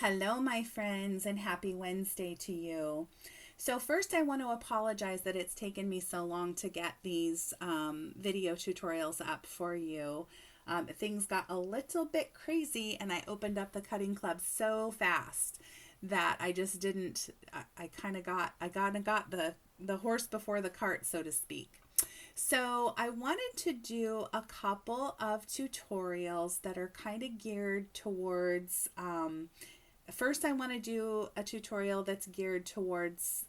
Hello, my friends, and happy Wednesday to you. So, first, I want to apologize that it's taken me so long to get these video tutorials up for you. Things got a little bit crazy, and I opened up the cutting club so fast that I just didn't. I kind of got the horse before the cart, so to speak. So I wanted to do a couple of tutorials that are kind of geared towards first, I want to do a tutorial that's geared towards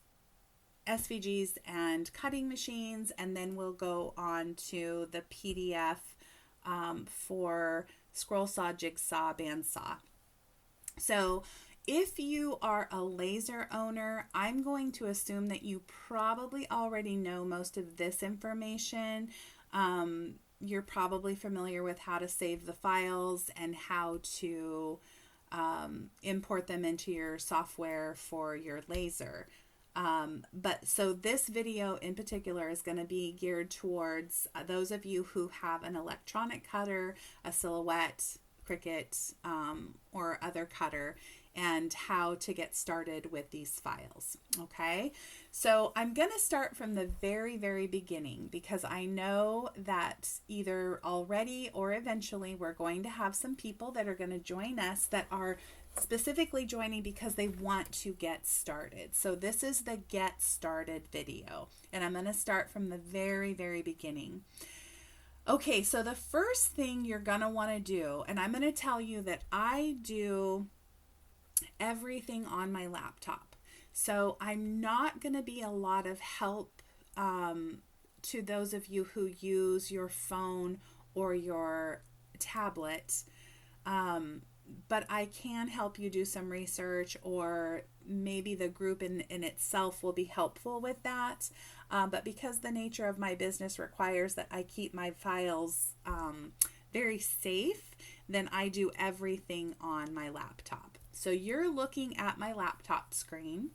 SVGs and cutting machines, and then we'll go on to the PDF for scroll saw, jigsaw, bandsaw. So if you are a laser owner, I'm going to assume that you probably already know most of this information. You're probably familiar with how to save the files and how to import them into your software for your laser. But so this video in particular is going to be geared towards those of you who have an electronic cutter, a Silhouette, Cricut, or other cutter, and how to get started with these files. Okay, so I'm going to start from the very, very beginning because I know that either already or eventually we're going to have some people that are going to join us that are specifically joining because they want to get started. So this is the get started video, and I'm going to start from the very, very beginning. Okay, so the first thing you're going to want to do, and I'm going to tell you that I do everything on my laptop. So I'm not going to be a lot of help to those of you who use your phone or your tablet. But I can help you do some research, or maybe the group in itself will be helpful with that. But because the nature of my business requires that I keep my files very safe, then I do everything on my laptop. So you're looking at my laptop screen,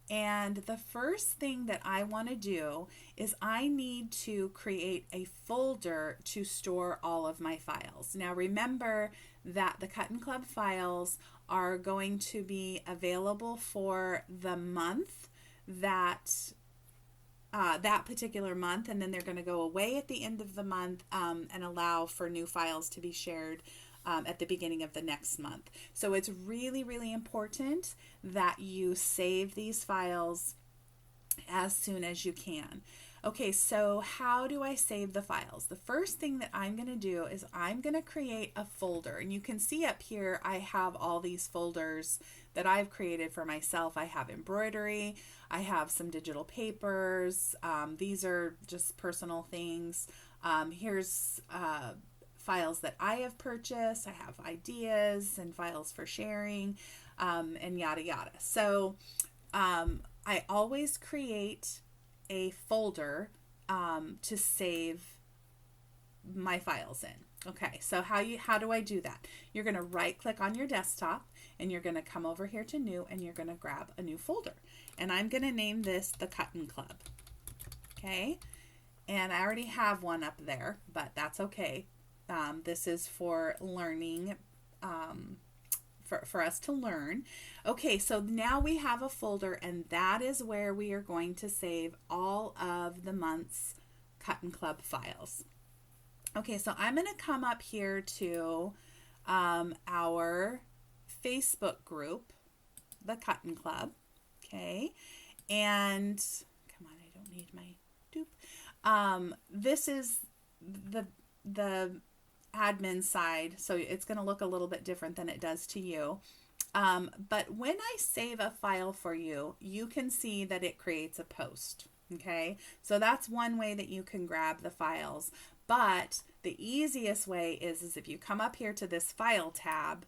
and the first thing that I want to do is I need to create a folder to store all of my files. Now remember that the Cuttin Club files are going to be available for the month that particular month, and then they're going to go away at the end of the month and allow for new files to be shared at the beginning of the next month. So it's really, really important that you save these files as soon as you can. Okay, so how do I save the files? The first thing that I'm going to do is I'm going to create a folder. And you can see up here I have all these folders that I've created for myself. I have embroidery, I have some digital papers. These are just personal things. Here's files that I have purchased. I have ideas and files for sharing, and yada yada. So I always create a folder to save my files in. Okay, so how do I do that? You're going to right click on your desktop, and you're going to come over here to new, and you're going to grab a new folder. And I'm going to name this the Cuttin Club. Okay, and I already have one up there, but that's okay. This is for learning, for us to learn. Okay, so now we have a folder, and that is where we are going to save all of the month's Cuttin Club files. Okay, so I'm going to come up here to our Facebook group, the Cuttin Club. Okay, and come on, I don't need my dupe. This is the admin side, so it's going to look a little bit different than it does to you. But when I save a file for you, you can see that it creates a post. Okay, so that's one way that you can grab the files. But the easiest way is if you come up here to this file tab,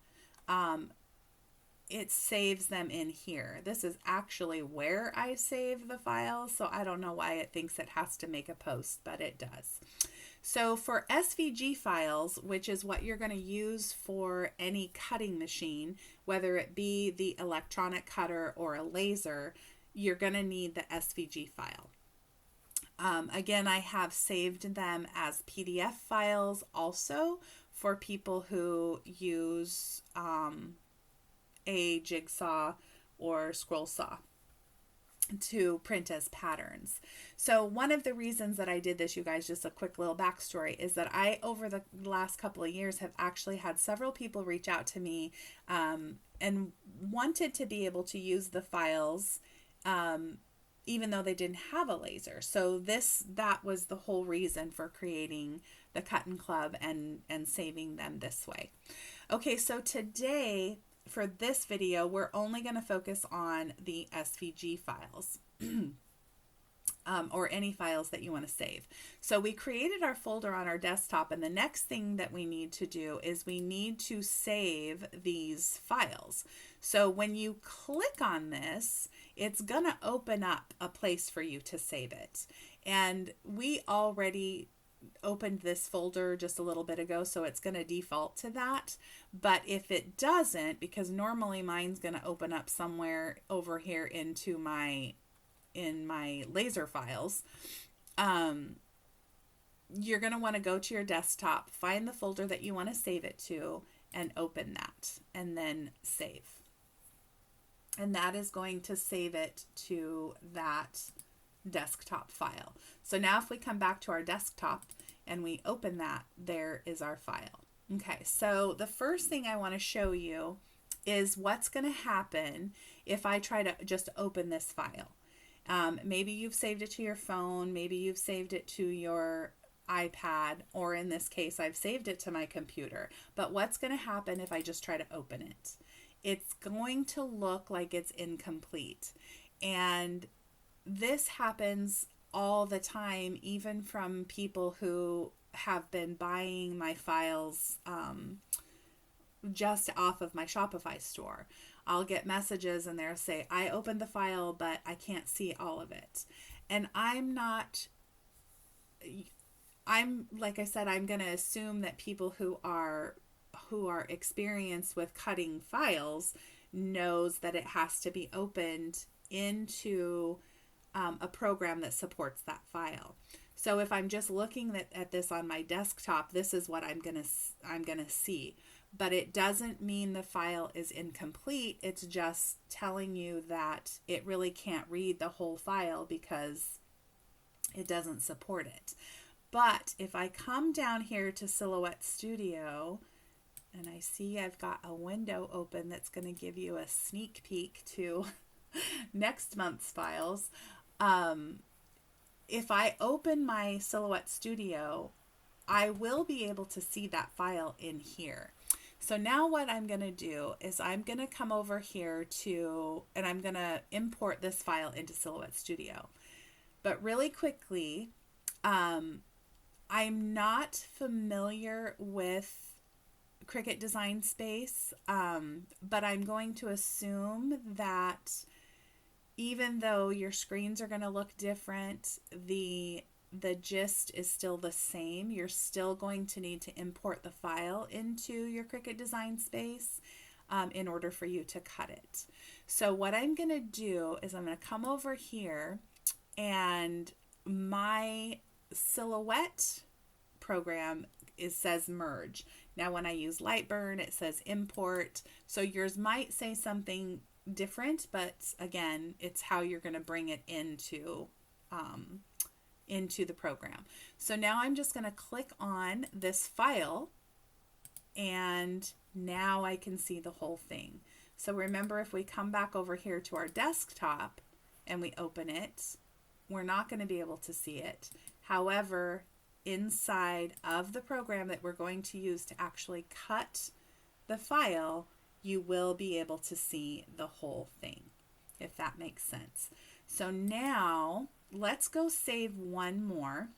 it saves them in here. This is actually where I save the files, so I don't know why it thinks it has to make a post, but it does. So for SVG files, which is what you're going to use for any cutting machine, whether it be the electronic cutter or a laser, you're going to need the SVG file. Again, I have saved them as PDF files also for people who use a jigsaw or scroll saw to print as patterns. So one of the reasons that I did this, you guys, just a quick little backstory, is that I, over the last couple of years, have actually had several people reach out to me and wanted to be able to use the files even though they didn't have a laser. So that was the whole reason for creating the Cuttin Club and saving them this way. Okay, so today, for this video, we're only going to focus on the SVG files or any files that you want to save. So we created our folder on our desktop, and the next thing that we need to do is we need to save these files. So when you click on this, it's going to open up a place for you to save it. And we already opened this folder just a little bit ago, so it's going to default to that. But if it doesn't, because normally mine's going to open up somewhere over here in my laser files, you're going to want to go to your desktop, find the folder that you want to save it to, and open that, and then save. And that is going to save it to that desktop file. So now if we come back to our desktop and we open that, there is our file. Okay, so the first thing I want to show you is what's going to happen if I try to just open this file. Maybe you've saved it to your phone, maybe you've saved it to your iPad, or in this case, I've saved it to my computer. But what's going to happen if I just try to open it? It's going to look like it's incomplete. And this happens all the time, even from people who have been buying my files just off of my Shopify store. I'll get messages and they'll say, I opened the file, but I can't see all of it. And like I said, I'm going to assume that people who are experienced with cutting files knows that it has to be opened into a program that supports that file. So if I'm just looking at this on my desktop, this is what I'm gonna see. But it doesn't mean the file is incomplete. It's just telling you that it really can't read the whole file because it doesn't support it. But if I come down here to Silhouette Studio, and I see I've got a window open that's going to give you a sneak peek to next month's files. If I open my Silhouette Studio, I will be able to see that file in here. So now what I'm going to do is I'm going to come over here and I'm going to import this file into Silhouette Studio. But really quickly, I'm not familiar with Cricut Design Space, but I'm going to assume that even though your screens are going to look different, the gist is still the same. You're still going to need to import the file into your Cricut Design Space in order for you to cut it. So what I'm going to do is I'm going to come over here, and my Silhouette program says merge. Now when I use Lightburn, it says import. So yours might say something different, but again, it's how you're going to bring it into the program. So now I'm just going to click on this file, and now I can see the whole thing. So remember, if we come back over here to our desktop and we open it, we're not going to be able to see it. However, inside of the program that we're going to use to actually cut the file, you will be able to see the whole thing, if that makes sense. So now let's go save one more.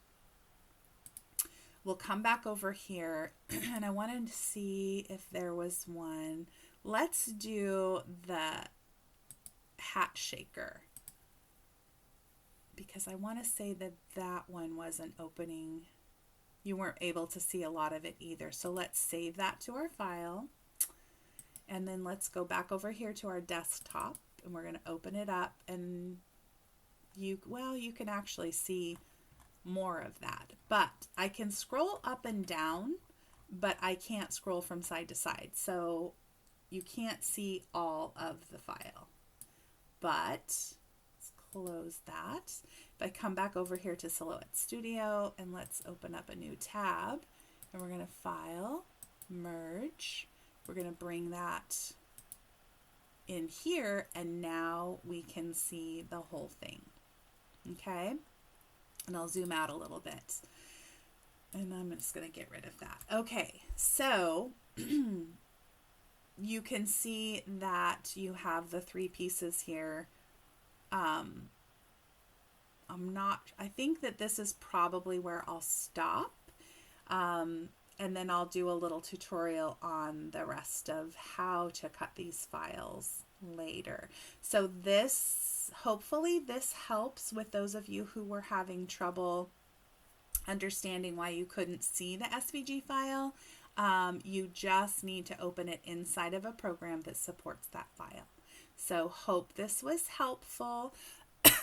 We'll come back over here, and I wanted to see if there was one. Let's do the hat shaker, because I want to say that one wasn't opening. You weren't able to see a lot of it either. So let's save that to our file. And then let's go back over here to our desktop, and we're going to open it up, and you can actually see more of that. But I can scroll up and down, but I can't scroll from side to side. So you can't see all of the file. But let's close that. If I come back over here to Silhouette Studio and let's open up a new tab, and we're going to File, Merge. We're going to bring that in here, and now we can see the whole thing. Okay, and I'll zoom out a little bit, and I'm just going to get rid of that. Okay, so you can see that you have the three pieces here. I think that this is probably where I'll stop. And then I'll do a little tutorial on the rest of how to cut these files later. So hopefully this helps with those of you who were having trouble understanding why you couldn't see the SVG file. You just need to open it inside of a program that supports that file. So hope this was helpful.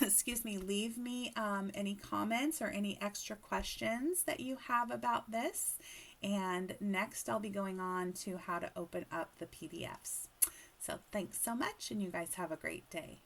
Excuse me, leave me any comments or any extra questions that you have about this. And next I'll be going on to how to open up the PDFs. So thanks so much, and you guys have a great day.